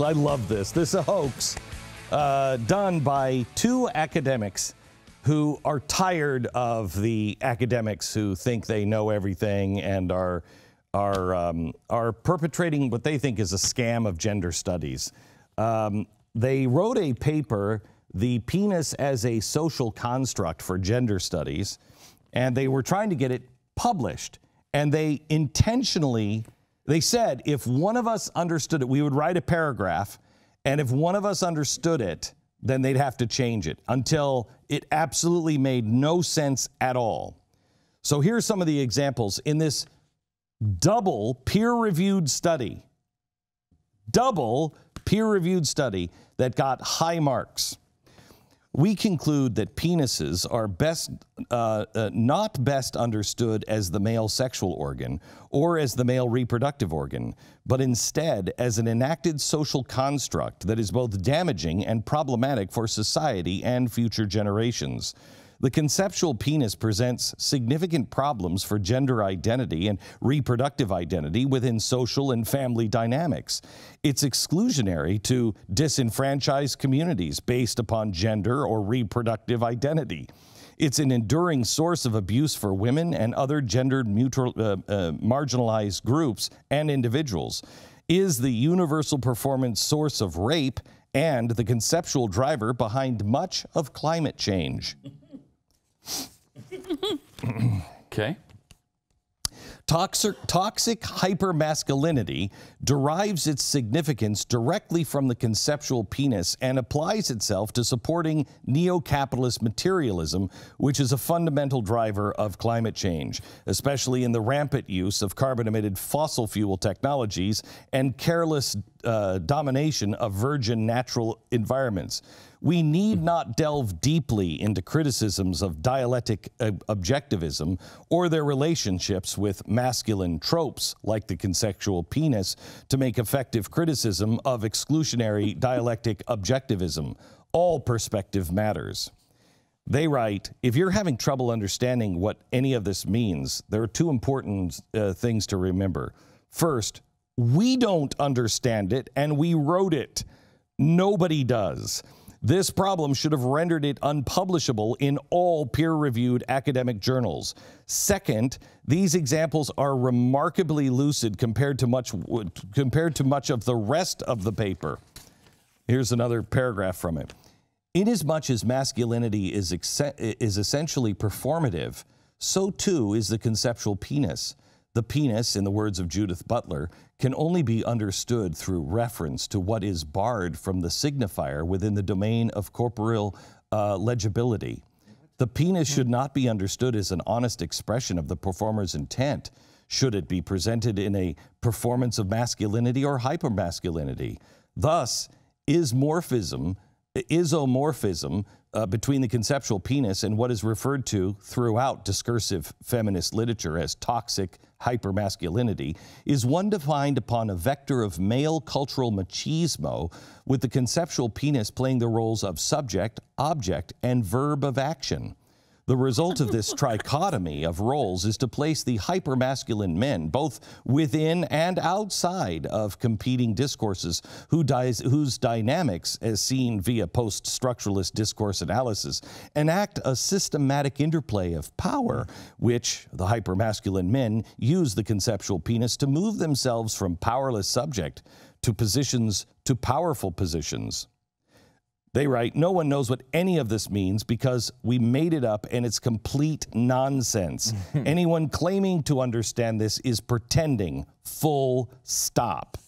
I love this. This is a hoax done by two academics who are tired of the academics who think they know everything and are perpetrating what they think is a scam of gender studies. They wrote a paper, "The Penis as a Social Construct for Gender Studies," and they were trying to get it published. And they intentionally, they said, if one of us understood it, we would write a paragraph, and if one of us understood it, then they'd have to change it until it absolutely made no sense at all. So here's some of the examples in this double peer-reviewed study that got high marks. We conclude that penises are not best understood as the male sexual organ or as the male reproductive organ, but instead as an enacted social construct that is both damaging and problematic for society and future generations. The conceptual penis presents significant problems for gender identity and reproductive identity within social and family dynamics. It's exclusionary to disenfranchised communities based upon gender or reproductive identity. It's an enduring source of abuse for women and other gendered marginalized groups and individuals. Is the universal performance source of rape and the conceptual driver behind much of climate change. Okay. Toxic hypermasculinity derives its significance directly from the conceptual penis and applies itself to supporting neo-capitalist materialism, which is a fundamental driver of climate change, especially in the rampant use of carbon-emitted fossil fuel technologies and careless domination of virgin natural environments. We need not delve deeply into criticisms of dialectic objectivism or their relationships with masculine tropes like the conceptual penis to make effective criticism of exclusionary dialectic objectivism. All perspective matters. They write, if you're having trouble understanding what any of this means, there are two important things to remember. First, we don't understand it, and we wrote it. Nobody does. This problem should have rendered it unpublishable in all peer-reviewed academic journals. Second, these examples are remarkably lucid compared to much of the rest of the paper. Here's another paragraph from it. Inasmuch as masculinity is essentially performative, so too is the conceptual penis. The penis, in the words of Judith Butler, can only be understood through reference to what is barred from the signifier within the domain of corporeal legibility. The penis should not be understood as an honest expression of the performer's intent. Should it be presented in a performance of masculinity or hypermasculinity? Thus, isomorphism between the conceptual penis and what is referred to throughout discursive feminist literature as toxic hypermasculinity is one defined upon a vector of male cultural machismo, with the conceptual penis playing the roles of subject, object, and verb of action. The result of this trichotomy of roles is to place the hypermasculine men both within and outside of competing discourses whose dynamics, as seen via post-structuralist discourse analysis, enact a systematic interplay of power, which the hypermasculine men use the conceptual penis to move themselves from powerless subject to powerful positions. They write, no one knows what any of this means because we made it up and it's complete nonsense. Anyone claiming to understand this is pretending, full stop.